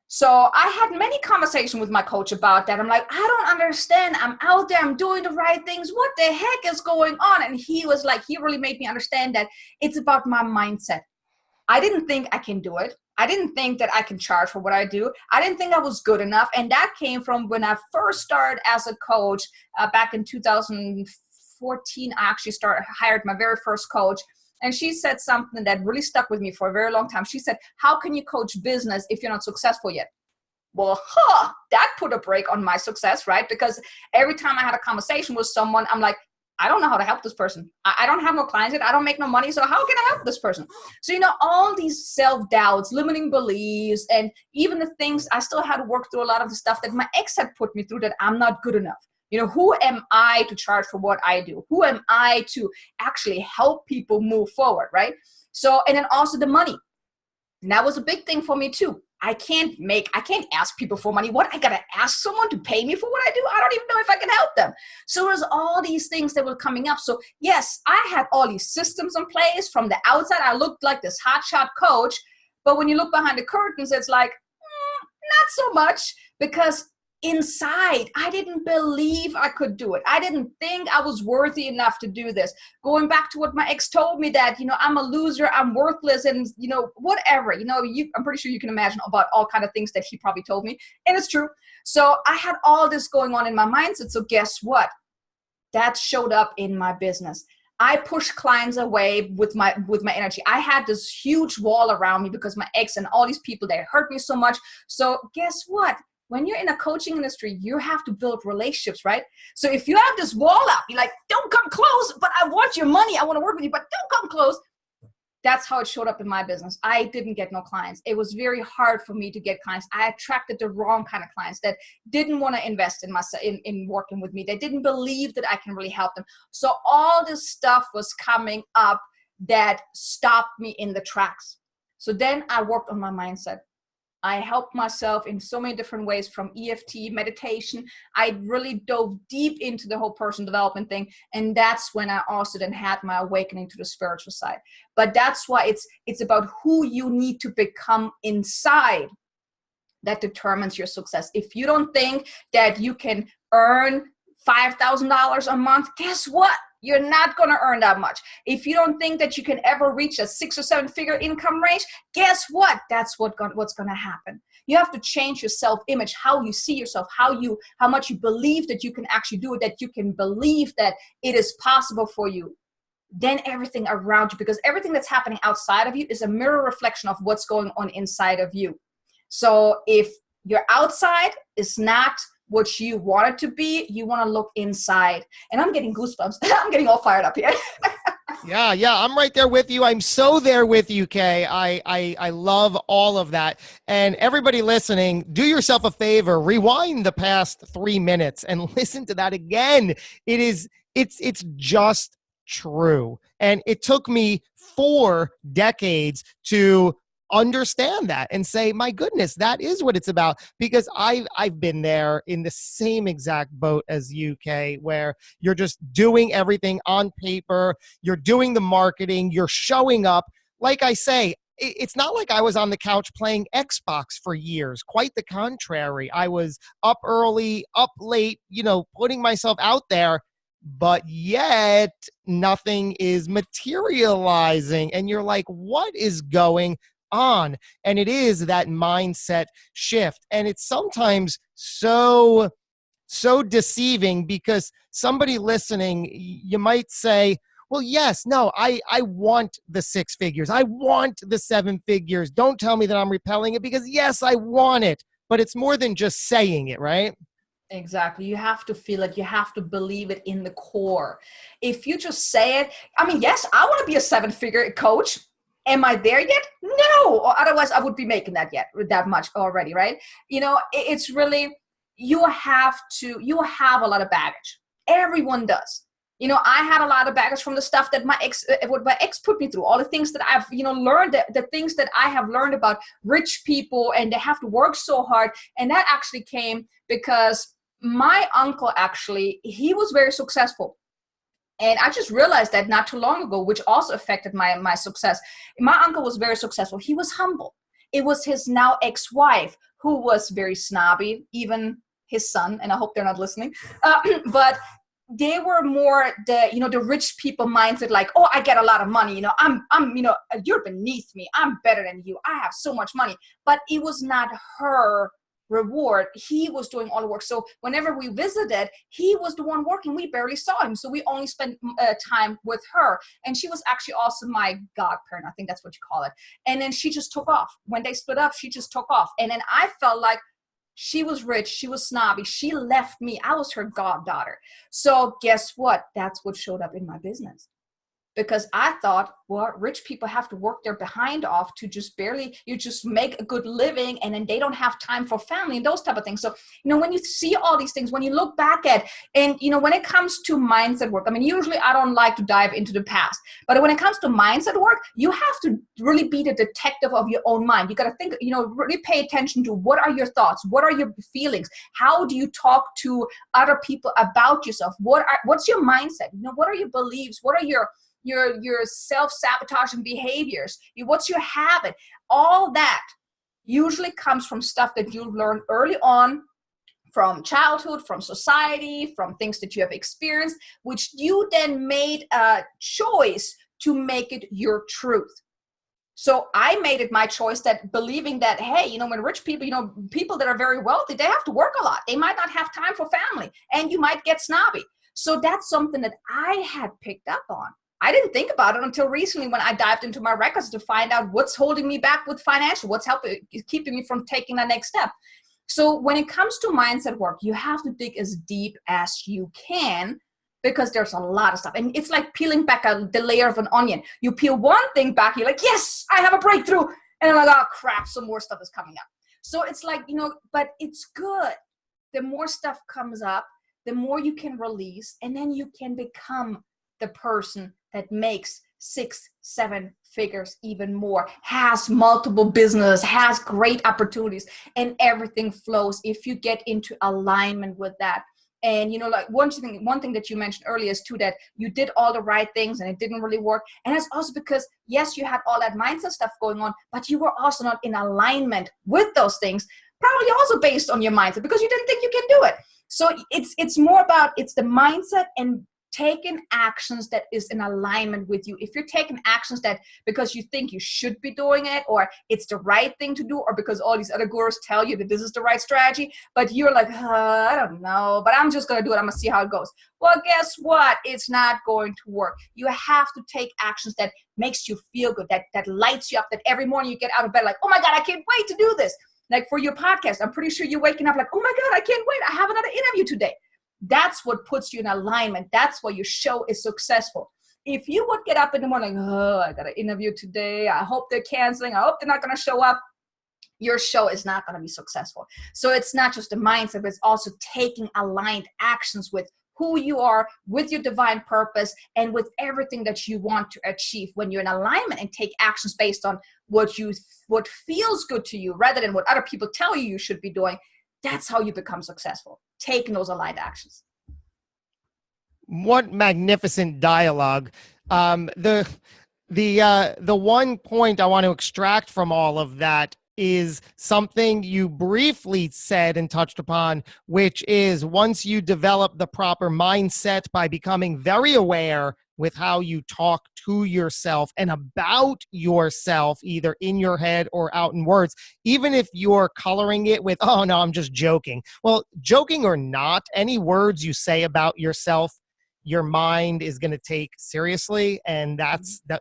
So I had many conversations with my coach about that. I'm like, I don't understand. I'm out there. I'm doing the right things. What the heck is going on? And he was like, he really made me understand that it's about my mindset. I didn't think I can do it. I didn't think that I can charge for what I do. I didn't think I was good enough. And that came from when I first started as a coach back in 2014. I actually hired my very first coach. And she said something that really stuck with me for a very long time. She said, how can you coach business if you're not successful yet? Well, that put a break on my success, right? Because every time I had a conversation with someone, I'm like, I don't know how to help this person. I don't have no clients yet. I don't make no money. So how can I help this person? So, all these self-doubts, limiting beliefs, and even the things I still had to work through a lot of the stuff that my ex had put me through, that I'm not good enough. Who am I to charge for what I do? Who am I to actually help people move forward, right? So, and then also the money. And that was a big thing for me too. I can't ask people for money. What? I got to ask someone to pay me for what I do? I don't even know if I can help them. So there's all these things that were coming up. So yes, I had all these systems in place. From the outside, I looked like this hotshot coach. But when you look behind the curtains, it's like, not so much, because inside, I didn't believe I could do it. I didn't think I was worthy enough to do this. Going back to what my ex told me, that, I'm a loser, I'm worthless, and, whatever, I'm pretty sure you can imagine about all kind of things that he probably told me. And it's true. So I had all this going on in my mindset. So guess what? That showed up in my business. I pushed clients away with my energy. I had this huge wall around me because my ex and all these people, they hurt me so much. So guess what? When you're in a coaching industry, you have to build relationships, right? So if you have this wall up, you're like, don't come close, but I want your money. I want to work with you, but don't come close. That's how it showed up in my business. I didn't get no clients. It was very hard for me to get clients. I attracted the wrong kind of clients that didn't want to invest in myself, in working with me. They didn't believe that I can really help them. So all this stuff was coming up that stopped me in the tracks. So then I worked on my mindset. I helped myself in so many different ways, from EFT, meditation. I really dove deep into the whole personal development thing. And that's when I also then had my awakening to the spiritual side. But that's why it's about who you need to become inside that determines your success. If you don't think that you can earn $5,000 a month, guess what? You're not going to earn that much. If you don't think that you can ever reach a 6 or 7 figure income range, guess what? That's what's going to happen. You have to change your self-image, how you see yourself, how much you believe that you can actually do it, that you can believe that it is possible for you. Then everything around you, because everything that's happening outside of you is a mirror reflection of what's going on inside of you. So if your outside is not what you want it to be, you want to look inside. And I'm getting goosebumps. I'm getting all fired up here. Yeah, I'm right there with you. I'm so there with you, Kay. I love all of that. And everybody listening, do yourself a favor, rewind the past 3 minutes and listen to that again. It's just true. And it took me 4 decades to understand that and say, my goodness, that is what it's about. Because I've been there in the same exact boat as you, Kay, where you're just doing everything on paper, you're doing the marketing, you're showing up. Like I say, it's not like I was on the couch playing Xbox for years. Quite the contrary. I was up early, up late, putting myself out there, but yet nothing is materializing. And you're like, what is going on? And it is that mindset shift. And it's sometimes so deceiving, because somebody listening, you might say, well, yes, no, I want the 6 figures. I want the 7 figures. Don't tell me that I'm repelling it, because yes, I want it, but it's more than just saying it, right? Exactly. You have to feel it. You have to believe it in the core. If you just say it, yes, I want to be a 7-figure coach. Am I there yet? No. Or otherwise I would be making that much already, right? It's really, you have a lot of baggage. Everyone does. I had a lot of baggage from the stuff that my ex put me through, all the things that I've, learned, the things that I have learned about rich people, and they have to work so hard. And that actually came because my uncle, he was very successful. And I just realized that not too long ago, which also affected my success. My uncle was very successful. He was humble. It was his now ex-wife who was very snobby, even his son, and I hope they're not listening. But they were more the rich people mindset, like, oh, I get a lot of money. I'm you're beneath me. I'm better than you. I have so much money. But it was not her reward. He was doing all the work. So whenever we visited, he was the one working. We barely saw him. So we only spent time with her. And she was actually also my godparent. I think that's what you call it. And then she just took off. When they split up, she just took off. And then I felt like, She was rich. She was snobby. She left me. I was her goddaughter. So guess what? That's what showed up in my business. Because I thought, well, rich people have to work their behind off to just you just make a good living, and then they don't have time for family and those type of things. So, when you see all these things, when you look back at, and, when it comes to mindset work, I mean, usually I don't like to dive into the past, but when it comes to mindset work, you have to really be the detective of your own mind. You got to think, really pay attention to what are your thoughts? What are your feelings? How do you talk to other people about yourself? What's your mindset? What are your beliefs? What are your self-sabotaging behaviors? What's your habit? All that usually comes from stuff that you've learned early on, from childhood, from society, from things that you have experienced, which you then made a choice to make it your truth. So I made it my choice, that believing that, hey, when rich people, people that are very wealthy, they have to work a lot. They might not have time for family, and you might get snobby. So that's something that I had picked up on. I didn't think about it until recently, when I dived into my records to find out what's holding me back with financial, what's keeping me from taking the next step. So when it comes to mindset work, you have to dig as deep as you can, because there's a lot of stuff. And it's like peeling back the layer of an onion. You peel one thing back, you're like, yes, I have a breakthrough. And I'm like, oh crap, some more stuff is coming up. So it's like, but it's good. The more stuff comes up, the more you can release, and then you can become the person that makes 6-7 figures, even more, has multiple business, has great opportunities, and everything flows if you get into alignment with that. And like one thing that you mentioned earlier is too, that you did all the right things and it didn't really work. And it's also because, yes, you had all that mindset stuff going on, but you were also not in alignment with those things, probably also based on your mindset, because you didn't think you can do it. So it's more about, it's the mindset and taking actions that is in alignment with you. If you're taking actions that because you think you should be doing it, or it's the right thing to do, or because all these other gurus tell you that this is the right strategy, but you're like, I don't know, but I'm just going to do it. I'm going to see how it goes. Well, guess what? It's not going to work. You have to take actions that makes you feel good, that lights you up, that every morning you get out of bed like, oh my God, I can't wait to do this. Like for your podcast, I'm pretty sure you're waking up like, oh my God, I can't wait. I have another interview today. That's what puts you in alignment. That's why your show is successful. If you would get up in the morning, oh, I got an interview today, I hope they're canceling, I hope they're not going to show up, your show is not going to be successful. So it's not just the mindset, but it's also taking aligned actions with who you are, with your divine purpose, and with everything that you want to achieve. When you're in alignment and take actions based on what feels good to you, rather than what other people tell you should be doing, that's how you become successful, taking those aligned actions. What magnificent dialogue. The one point I want to extract from all of that is something you briefly said and touched upon, which is once you develop the proper mindset by becoming very aware with how you talk to yourself and about yourself, either in your head or out in words, even if you're coloring it with, oh no, I'm just joking. Well, joking or not, any words you say about yourself, your mind is going to take seriously, and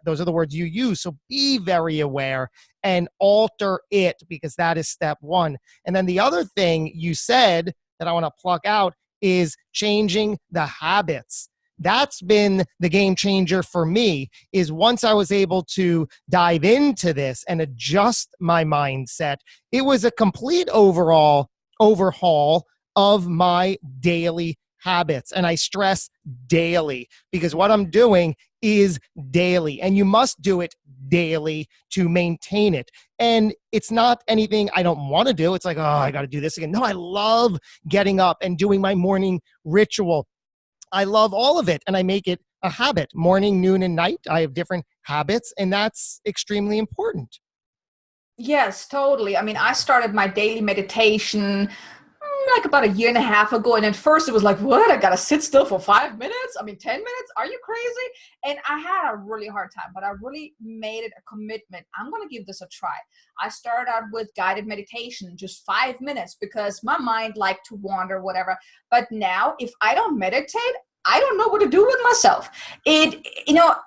those are the words you use. So be very aware and alter it, because that is step one. And then the other thing you said that I want to pluck out is changing the habits. That's been the game changer for me, is once I was able to dive into this and adjust my mindset, it was a complete overhaul of my daily habits. And I stress daily, because what I'm doing is daily, and you must do it daily to maintain it. And it's not anything I don't want to do. It's like, oh, I got to do this again. No, I love getting up and doing my morning ritual. I love all of it, and I make it a habit. Morning, noon, and night, I have different habits, and that's extremely important. Yes, totally. I mean, I started my daily meditation like about 1.5 years ago. And at first it was like, what? I got to sit still for 5 minutes? I mean, 10 minutes? Are you crazy? And I had a really hard time, but I really made it a commitment. I'm going to give this a try. I started out with guided meditation, just 5 minutes, because my mind liked to wander, whatever. But now if I don't meditate, I don't know what to do with myself. And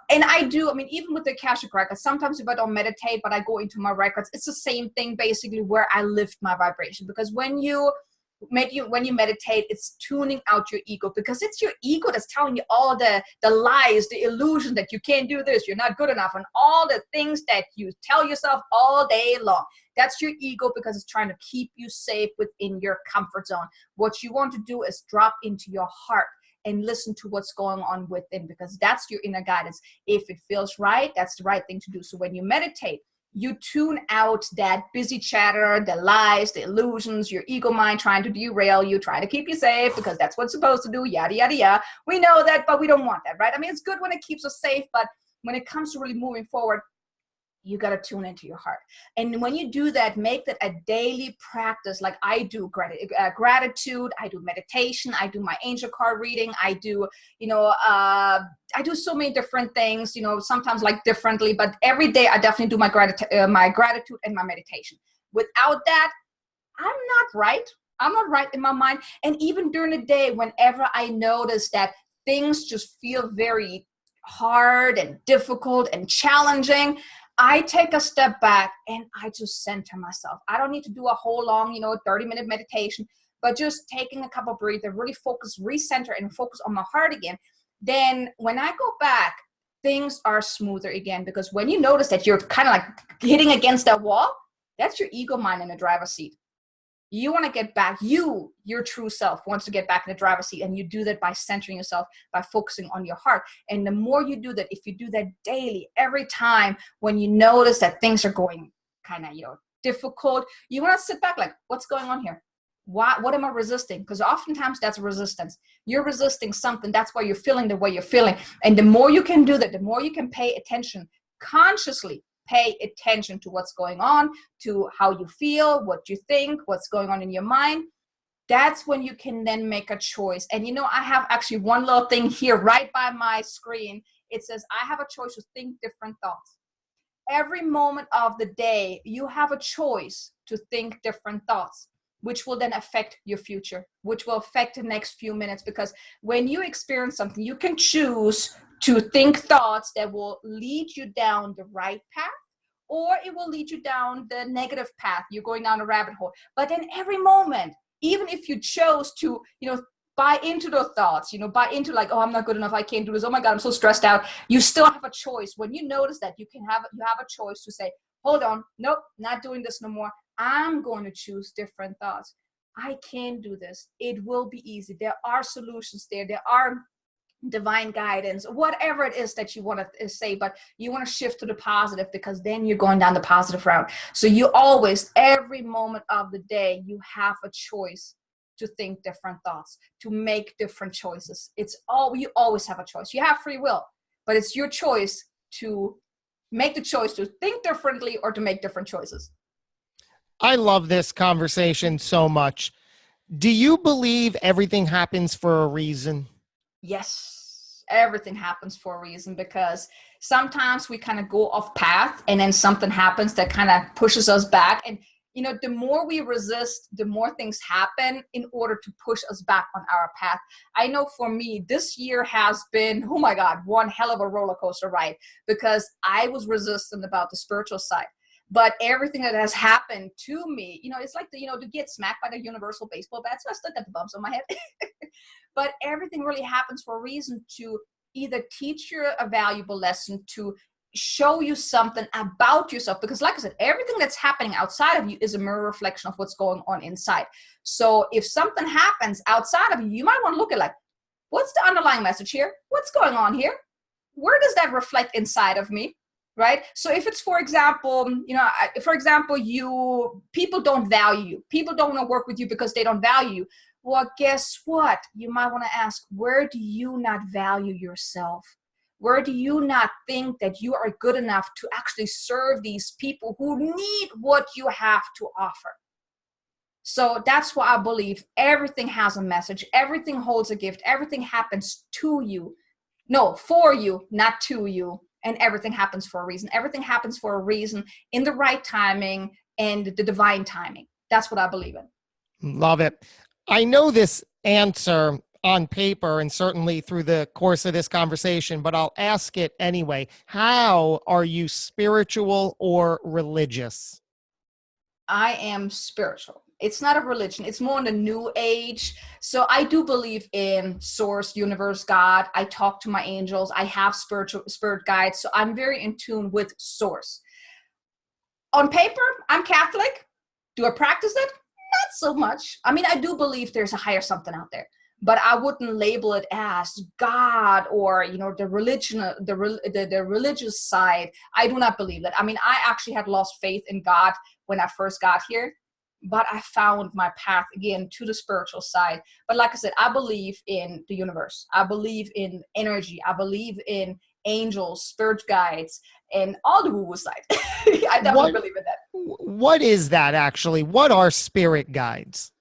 I do, I mean, even with the Akashic records, sometimes if I don't meditate, but I go into my records, it's the same thing basically where I lift my vibration. Because when you meditate, it's tuning out your ego, because it's your ego that's telling you all the lies, the illusion that you can't do this, you're not good enough, and all the things that you tell yourself all day long. That's your ego, because it's trying to keep you safe within your comfort zone. What you want to do is drop into your heart and listen to what's going on within, because that's your inner guidance. If it feels right, that's the right thing to do. So when you meditate, you tune out that busy chatter, the lies, the illusions, your ego mind trying to derail you, trying to keep you safe, because that's what it's supposed to do, yada, yada, yada. We know that, but we don't want that, right? I mean, it's good when it keeps us safe, but when it comes to really moving forward, you got to tune into your heart. And when you do that, make that a daily practice. Like I do gratitude, I do meditation, I do my angel card reading, I do, I do so many different things, sometimes like differently, but every day I definitely do my gratitude and my meditation. Without that, I'm not right. I'm not right in my mind. And even during the day, whenever I notice that things just feel very hard and difficult and challenging, I take a step back and I just center myself. I don't need to do a whole long, 30-minute meditation, but just taking a couple of breathers, really focus, recenter, and focus on my heart again. Then when I go back, things are smoother again, because when you notice that you're kind of like hitting against that wall, that's your ego mind in the driver's seat. You want to get back, your true self wants to get back in the driver's seat, and you do that by centering yourself, by focusing on your heart. And the more you do that, if you do that daily, every time when you notice that things are going kind of, difficult, you want to sit back like, what's going on here? What am I resisting? Because oftentimes that's resistance. You're resisting something. That's why you're feeling the way you're feeling. And the more you can do that, the more you can pay attention, consciously pay attention to what's going on, to how you feel, what you think, what's going on in your mind. That's when you can then make a choice. And I have actually one little thing here right by my screen. It says, I have a choice to think different thoughts. Every moment of the day, you have a choice to think different thoughts, which will then affect your future, which will affect the next few minutes. Because when you experience something, you can choose to think thoughts that will lead you down the right path, or it will lead you down the negative path. You're going down a rabbit hole. But in every moment, even if you chose to, buy into those thoughts, buy into like, oh, I'm not good enough, I can't do this, oh my God, I'm so stressed out, you still have a choice. When you notice that, you have a choice to say, hold on, nope, not doing this no more. I'm going to choose different thoughts. I can do this. It will be easy. There are solutions there. There are divine guidance, whatever it is that you want to say, but you want to shift to the positive, because then you're going down the positive route. So you always, every moment of the day, you have a choice to think different thoughts, to make different choices. You always have a choice. You have free will, but it's your choice to make the choice to think differently or to make different choices. I love this conversation so much. Do you believe everything happens for a reason? Yes, everything happens for a reason, because sometimes we kind of go off path and then something happens that kind of pushes us back. And, the more we resist, the more things happen in order to push us back on our path. I know for me, this year has been, oh my God, one hell of a roller coaster ride, because I was resistant about the spiritual side. But everything that has happened to me, it's like, to get smacked by the universal baseball bat. So I still got the bumps on my head. But everything really happens for a reason, to either teach you a valuable lesson, to show you something about yourself. Because like I said, everything that's happening outside of you is a mirror reflection of what's going on inside. So if something happens outside of you, you might want to look at like, what's the underlying message here? What's going on here? Where does that reflect inside of me? Right? So if it's, for example, people don't value you. People don't want to work with you because they don't value you. Well, guess what? You might want to ask, where do you not value yourself? Where do you not think that you are good enough to actually serve these people who need what you have to offer? So that's why I believe everything has a message. Everything holds a gift. Everything happens to you. No, for you, not to you. And everything happens for a reason. Everything happens for a reason, in the right timing and the divine timing. That's what I believe in. Love it. I know this answer. on paper and certainly through the course of this conversation, but I'll ask it anyway. How are you spiritual or religious? I am spiritual. It's not a religion. It's more in the new age. So I do believe in source, universe, God. I talk to my angels. I have spirit guides. So I'm very in tune with source. On paper, I'm Catholic. Do I practice it? Not so much. I mean, I do believe there's a higher something out there, but I wouldn't label it as God or, the religion, the religious side. I do not believe that. I mean, I actually had lost faith in God when I first got here, but I found my path again to the spiritual side. But like I said, I believe in the universe. I believe in energy. I believe in angels, spirit guides, and all the woo-woo side. I definitely believe in that. What is that actually? What are spirit guides?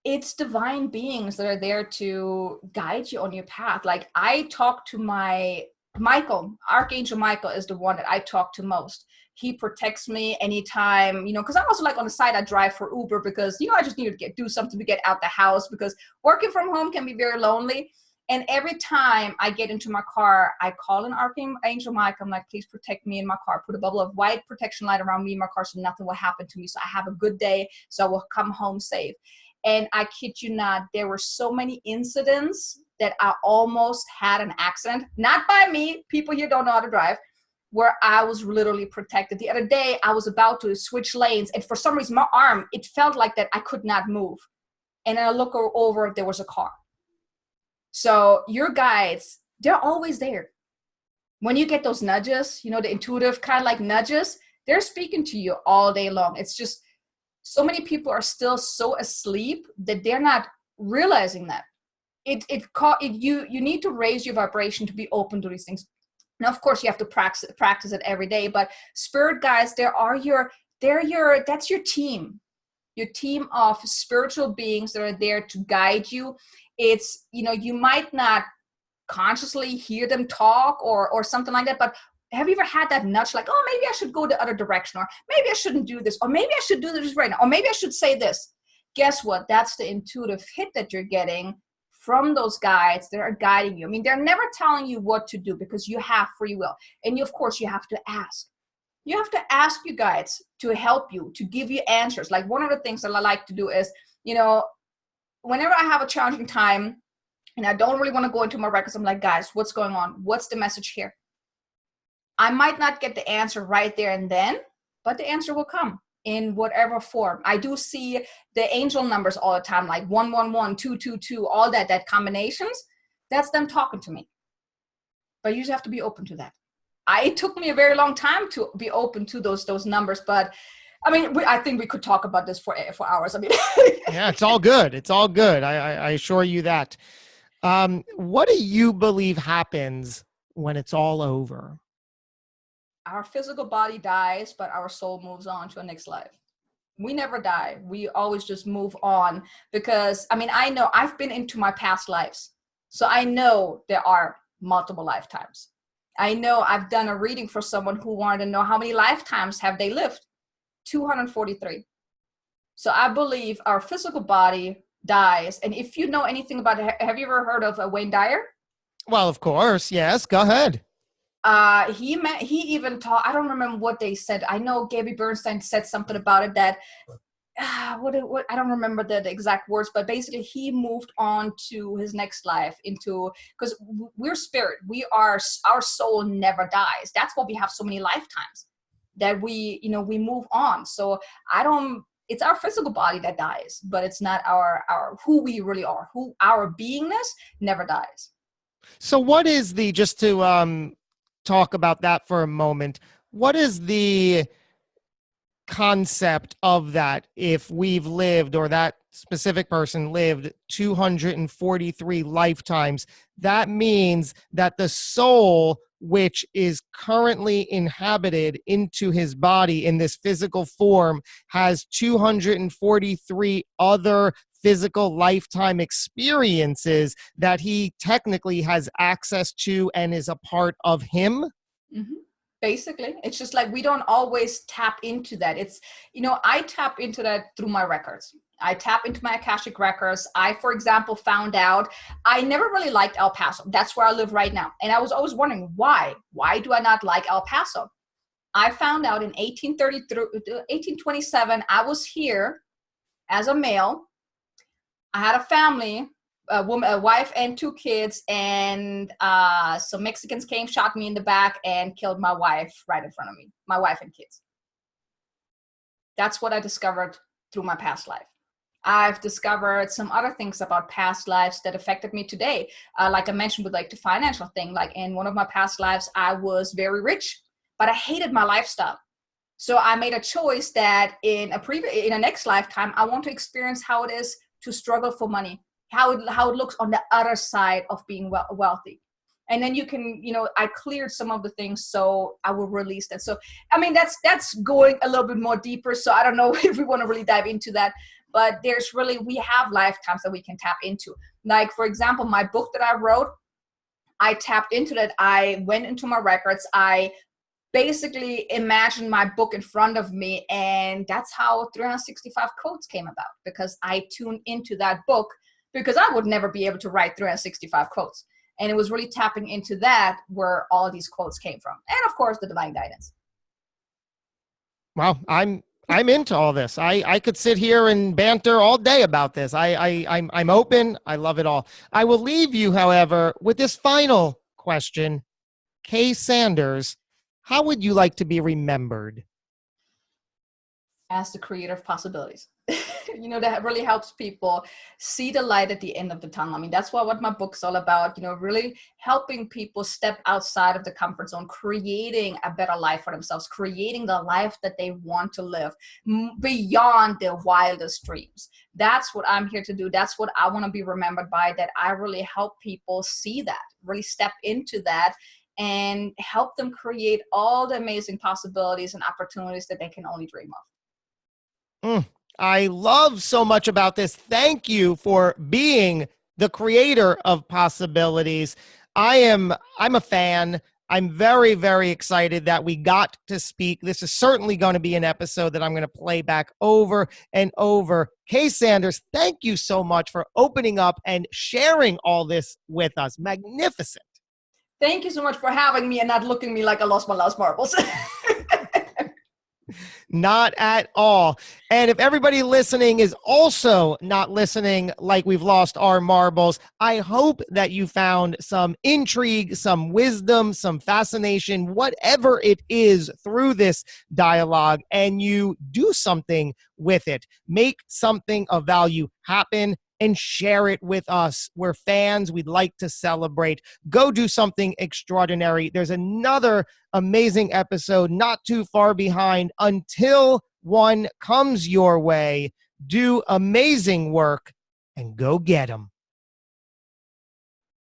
It's divine beings that are there to guide you on your path. Like I talk to my Michael, Archangel Michael is the one that I talk to most. He protects me anytime, because I'm also like on the side, I drive for Uber because, I just need to do something to get out the house because working from home can be very lonely. And every time I get into my car, I call in Archangel Michael. I'm like, please protect me in my car. Put a bubble of white protection light around me in my car so nothing will happen to me. So I have a good day. So I will come home safe. And I kid you not, there were so many incidents that I almost had an accident. Not by me. People here don't know how to drive. Where I was literally protected. The other day, I was about to switch lanes. And for some reason, my arm, it felt like that I could not move. And then I look over, there was a car. So your guides, they're always there. When you get those nudges, the intuitive kind of like nudges, they're speaking to you all day long. It's just so many people are still so asleep that they're not realizing that. You need to raise your vibration to be open to these things. Now, of course, you have to practice it every day. But spirit guides, that's your team. Your team of spiritual beings that are there to guide you. It's, you might not consciously hear them talk or something like that, but have you ever had that nudge like, oh, maybe I should go the other direction, or maybe I shouldn't do this, or maybe I should do this right now, or maybe I should say this? Guess what? That's the intuitive hit that you're getting from those guides that are guiding you. I mean, they're never telling you what to do because you have free will. And of course, you have to ask. You have to ask your guides to help you, to give you answers. Like one of the things that I like to do is, whenever I have a challenging time and I don't really want to go into my records, I'm like, guys, what's going on? What's the message here? I might not get the answer right there and then, but the answer will come in whatever form. I do see the angel numbers all the time, like 111, 222, all that combinations. That's them talking to me. But you just have to be open to that. It took me a very long time to be open to those numbers, but I mean, I think we could talk about this for hours. I mean, yeah, it's all good. It's all good. I assure you that. What do you believe happens when it's all over? Our physical body dies, but our soul moves on to a next life. We never die. We always just move on because, I mean, I know I've been into my past lives. So I know there are multiple lifetimes. I know I've done a reading for someone who wanted to know how many lifetimes have they lived. 243. So I believe our physical body dies. And if you know anything about it, have you ever heard of Wayne Dyer? Well, of course. Yes. Go ahead. He even taught, I don't remember what they said. I know Gabby Bernstein said something about it that, what I don't remember the exact words, but basically he moved on to his next life because we're spirit. Our soul never dies. That's why we have so many lifetimes that we move on. So it's our physical body that dies, but it's not our who we really are, who our beingness never dies. So what is just to talk about that for a moment, what is the concept of that? If we've lived, or that specific person lived 243 lifetimes, that means that the soul, which is currently inhabited into his body in this physical form, has 243 other physical lifetime experiences that he technically has access to and is a part of him. Mm-hmm. Basically, it's just like we don't always tap into that. It's, I tap into that through my records. I tap into my Akashic records. I, for example, found out I never really liked El Paso. That's where I live right now. And I was always wondering why. Why do I not like El Paso? I found out in 1827, I was here as a male. I had a family, a woman, a wife and 2 kids, and some Mexicans came, shot me in the back, and killed my wife right in front of me, my wife and kids. That's what I discovered through my past life. I've discovered some other things about past lives that affected me today. Like I mentioned with like the financial thing, like in one of my past lives, I was very rich, but I hated my lifestyle. So I made a choice that in a next lifetime, I want to experience how it is to struggle for money, how it looks on the other side of being wealthy. And then you can, I cleared some of the things, so I will release that. So, I mean, that's going a little bit more deeper. So I don't know if we want to really dive into that, but we have lifetimes that we can tap into. Like, for example, my book that I wrote, I tapped into that. I went into my records. I basically imagined my book in front of me, and that's how 365 quotes came about, because I tuned into that book, because I would never be able to write 365 quotes. And it was really tapping into that where all these quotes came from. And of course, the divine guidance. Wow, I'm into all this. I could sit here and banter all day about this. I'm open. I love it all. I will leave you, however, with this final question. Kay Sanders, how would you like to be remembered? As the creator of possibilities. That really helps people see the light at the end of the tunnel. I mean, that's what my book's all about, really helping people step outside of the comfort zone, creating a better life for themselves, creating the life that they want to live beyond their wildest dreams. That's what I'm here to do. That's what I want to be remembered by, that I really help people see that, really step into that, and help them create all the amazing possibilities and opportunities that they can only dream of. I love so much about this. Thank you for being the creator of possibilities. I'm a fan. I'm very, very excited that we got to speak. This is certainly going to be an episode that I'm going to play back over and over. Kay Sanders, thank you so much for opening up and sharing all this with us. Magnificent. Thank you so much for having me and not looking at me like I lost my last marbles. Not at all. And if everybody listening is also not listening like we've lost our marbles, I hope that you found some intrigue, some wisdom, some fascination, whatever it is through this dialogue, and you do something with it. Make something of value happen and share it with us. We're fans. We'd like to celebrate. Go do something extraordinary. There's another amazing episode not too far behind. Until one comes your way, do amazing work and go get them.